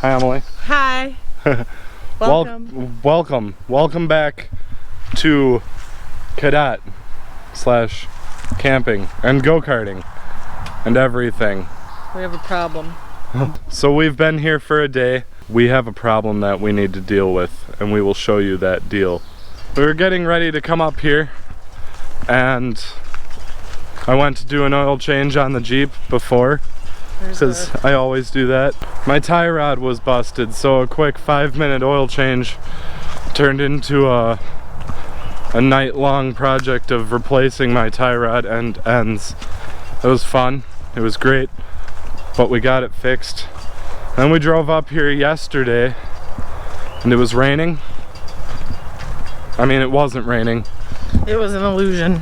Hi, Emily. Hi. Welcome. Welcome back to Cadet / camping and go-karting and everything. We have a problem. So we've been here for a day. We have a problem that we need to deal with, and we will show you that deal. We were getting ready to come up here, and I went to do an oil change on the Jeep before, because I always do that. My tie rod was busted, so a quick 5-minute oil change turned into a night-long project of replacing my tie rod and ends. It was fun, it was great, but we got it fixed. Then we drove up here yesterday and it was raining. I mean, it wasn't raining. It was an illusion.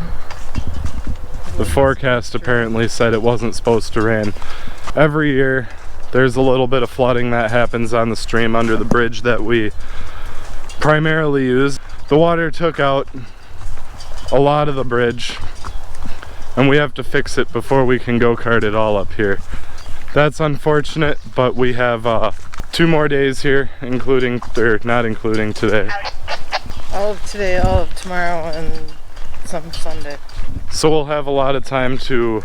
The forecast apparently said it wasn't supposed to rain. Every year there's a little bit of flooding that happens on the stream under the bridge that we primarily use. The water took out a lot of the bridge and we have to fix it before we can go kart it all up here. That's unfortunate, but we have 2 more days here, including, or not including today. All of today, all of tomorrow, and some Sunday. So we'll have a lot of time to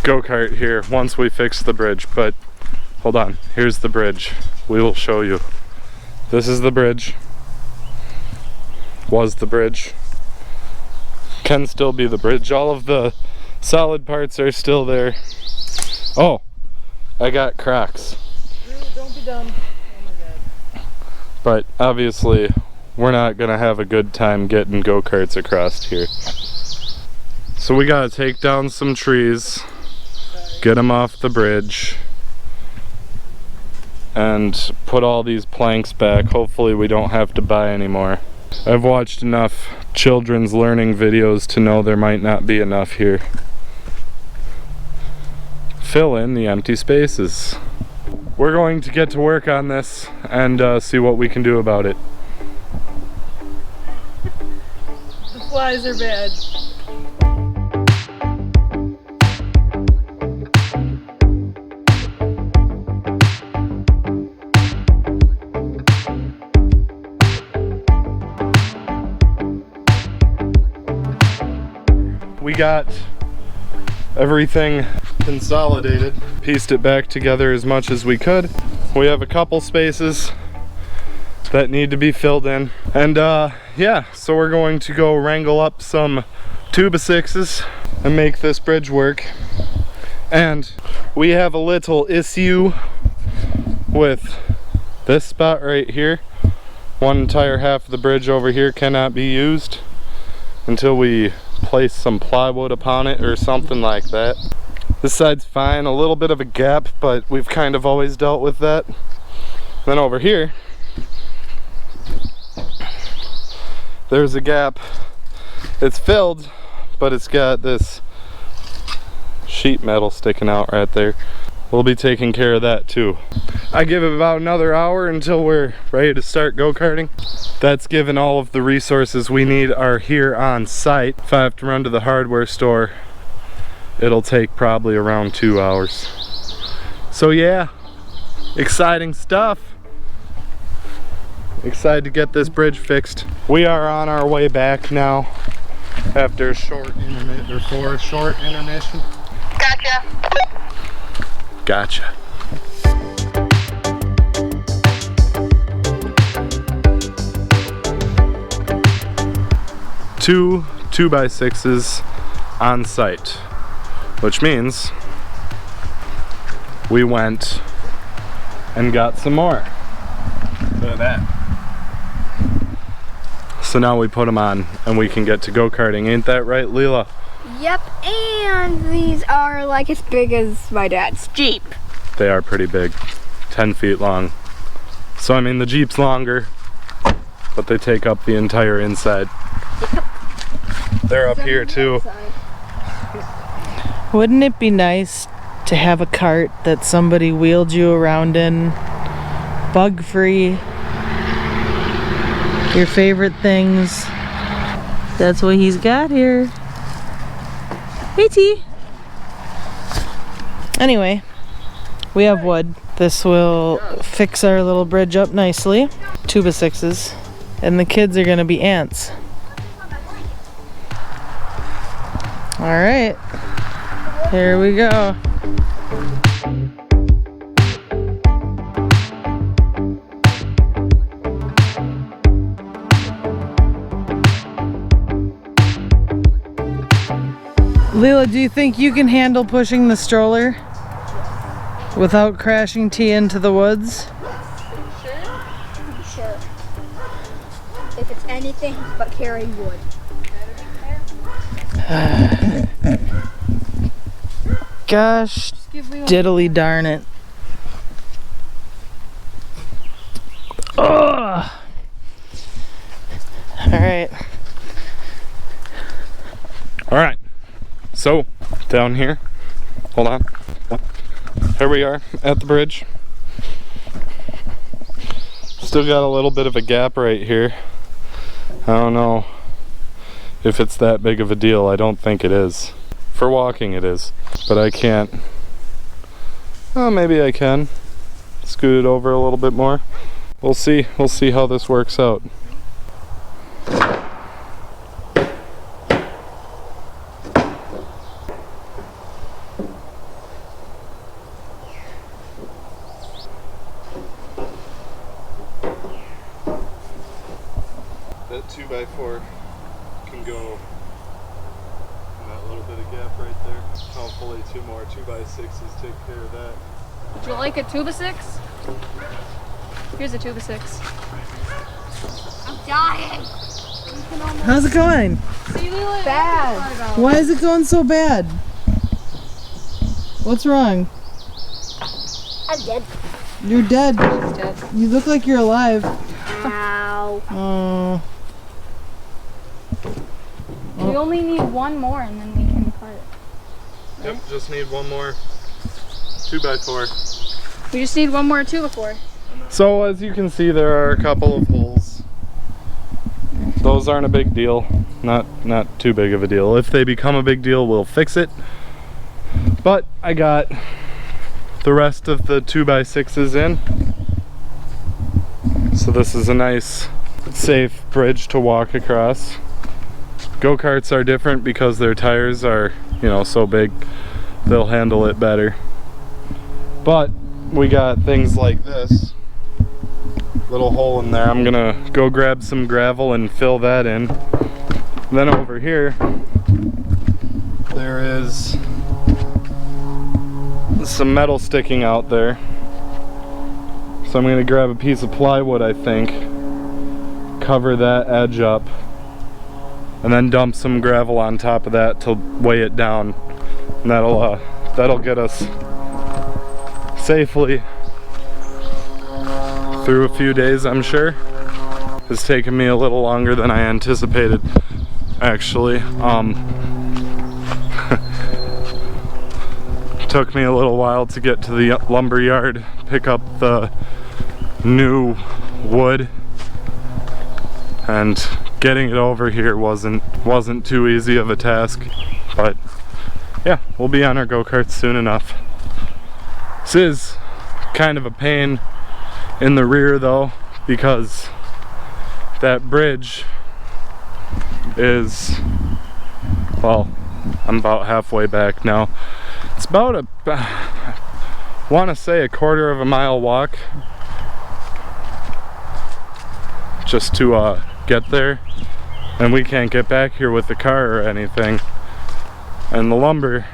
go kart here once we fix the bridge, but hold on, here's the bridge. We will show you. This is the bridge. Was the bridge. Can still be the bridge. All of the solid parts are still there. Oh, I got cracks. Don't be dumb. Oh my god. But obviously, we're not gonna have a good time getting go-karts across here. So we gotta take down some trees, get them off the bridge, and put all these planks back. Hopefully we don't have to buy any more. I've watched enough children's learning videos to know there might not be enough here. Fill in the empty spaces. We're going to get to work on this and see what we can do about it. The flies are bad. We got everything consolidated, pieced it back together as much as we could. We have a couple spaces that need to be filled in, and yeah, so we're going to go wrangle up some 2x6s and make this bridge work. And we have a little issue with this spot right here. One entire half of the bridge over here cannot be used until we place some plywood upon it or something like that. This side's fine, a little bit of a gap, but we've kind of always dealt with that. Then over here, there's a gap. It's filled, but it's got this sheet metal sticking out right there. We'll be taking care of that too. I give it about another hour until we're ready to start go-karting. That's given all of the resources we need are here on site. If I have to run to the hardware store, it'll take probably around 2 hours. So yeah, exciting stuff. Excited to get this bridge fixed. We are on our way back now after a short intermission, or for a short intermission. Gotcha. Gotcha. Two 2x6s on site, which means we went and got some more. Look at that. So now we put them on and we can get to go-karting. Ain't that right, Leela? Yep, and these are like as big as my dad's Jeep. They are pretty big, 10 feet long. So I mean the Jeep's longer, but they take up the entire inside. They're up here too. Wouldn't it be nice to have a cart that somebody wheeled you around in, bug-free, your favorite things? That's what he's got here. Hey T. Anyway, we have wood. This will fix our little bridge up nicely. 2x6s. And the kids are gonna be ants. Alright. Here we go. Leela, do you think you can handle pushing the stroller without crashing T into the woods? Sure? I'm sure. If it's anything but carry wood. Gosh, diddly darn it. Ugh. Alright. Alright, so down here, hold on. Here we are at the bridge. Still got a little bit of a gap right here. I don't know if it's that big of a deal. I don't think it is. For walking it is, but I can't. Oh, maybe I can scoot it over a little bit more. We'll see how this works out. That 2x4 can go in that little bit of gap right there. Hopefully 2 more 2x6s take care of that. Would you like a 2x6? Here's a 2x6. I'm dying. How's it going? Bad. Why is it going so bad? What's wrong? I'm dead. You're dead. She's dead. You look like you're alive. Ow. Oh. We only need one more and then we can cut it. Yep, just need one more 2x4. We just need one more 2x4. So as you can see, there are a couple of holes. Those aren't a big deal. Not too big of a deal. If they become a big deal, we'll fix it. But I got the rest of the 2x6s in. So this is a nice, safe bridge to walk across. Go-karts are different because their tires are, you know, so big. They'll handle it better. But we got things like this. Little hole in there. I'm gonna go grab some gravel and fill that in. Then over here, there is some metal sticking out there. So I'm gonna grab a piece of plywood, I think, cover that edge up, and then dump some gravel on top of that to weigh it down. And that'll get us safely through a few days, I'm sure. It's taken me a little longer than I anticipated, actually. Took me a little while to get to the lumber yard, pick up the new wood, and getting it over here wasn't too easy of a task. But yeah, we'll be on our go-karts soon enough. This is kind of a pain in the rear though, because that bridge is, well, I'm about halfway back now. It's about I want to say a quarter of a mile walk just to get there, and we can't get back here with the car or anything. And the lumber,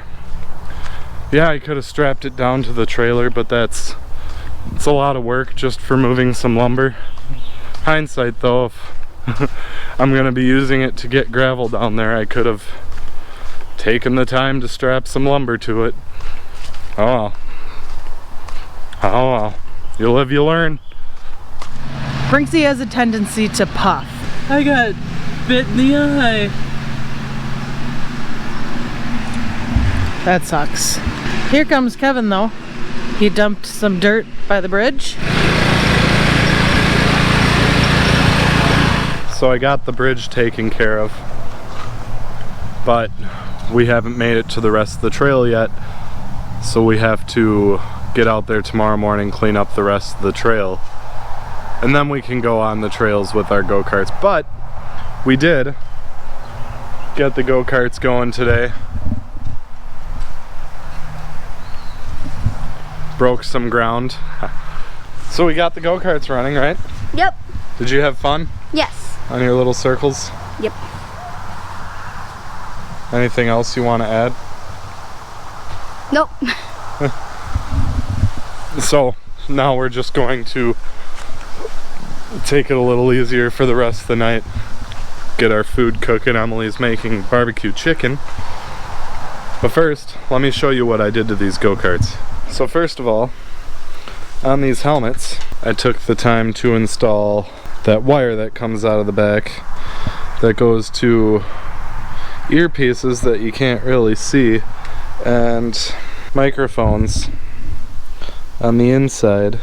yeah, I could have strapped it down to the trailer, but it's a lot of work just for moving some lumber. Hindsight though, if I'm gonna be using it to get gravel down there, I could have taken the time to strap some lumber to it. Oh well. Oh well. You live, you learn. Brinksy has a tendency to puff. I got bit in the eye. That sucks. Here comes Kevin though. He dumped some dirt by the bridge. So I got the bridge taken care of, but we haven't made it to the rest of the trail yet. So we have to get out there tomorrow morning, clean up the rest of the trail, and then we can go on the trails with our go-karts. But we did get the go-karts going today. Broke some ground. So we got the go-karts running, right? Yep. Did you have fun Yes. on your little circles? Yep. Anything else you want to add? Nope. So now we're just going to take it a little easier for the rest of the night. Get our food cooking. Emily's making barbecue chicken. But first, let me show you what I did to these go-karts. So first of all, on these helmets, I took the time to install that wire that comes out of the back that goes to earpieces that you can't really see, and microphones on the inside.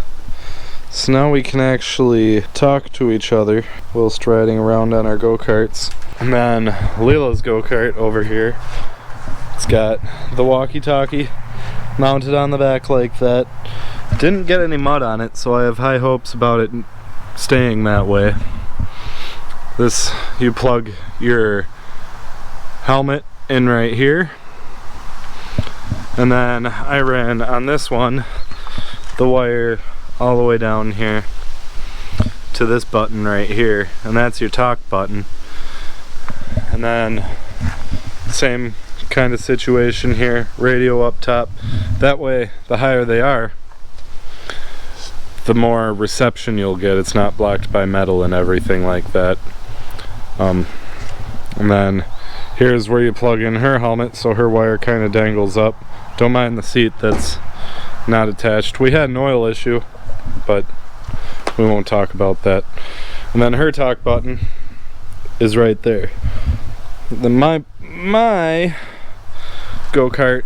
So now we can actually talk to each other whilst riding around on our go-karts. And then Leela's go-kart over here, it's got the walkie-talkie mounted on the back like that. Didn't get any mud on it, so I have high hopes about it staying that way. This, you plug your helmet in right here, and then I ran on this one the wire all the way down here to this button right here, and that's your talk button. And then same kind of situation here, radio up top. That way, the higher they are, the more reception you'll get. It's not blocked by metal and everything like that. And then here's where you plug in her helmet, so her wire kind of dangles up. Don't mind the seat that's not attached. We had an oil issue, but we won't talk about that. And then her talk button is right there. Then my go-kart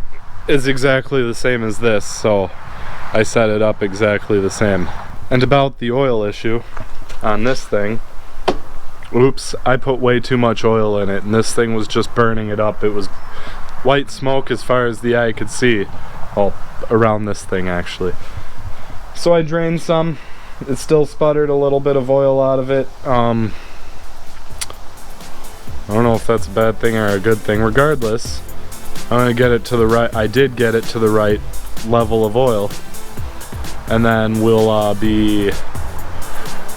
is exactly the same as this, so I set it up exactly the same. And about the oil issue on this thing, oops, I put way too much oil in it, and this thing was just burning it up. It was white smoke as far as the eye could see. Well, around this thing actually. So I drained some. It still sputtered a little bit of oil out of it. I don't know if that's a bad thing or a good thing. Regardless, I'm gonna get it to the right. I did get it to the right level of oil, and then we'll be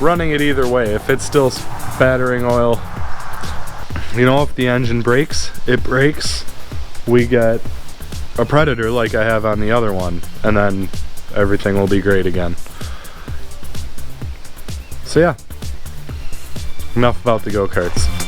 running it either way. If it's still spattering oil, you know, if the engine breaks, it breaks. We get a Predator like I have on the other one, and then everything will be great again. So yeah, enough about the go-karts.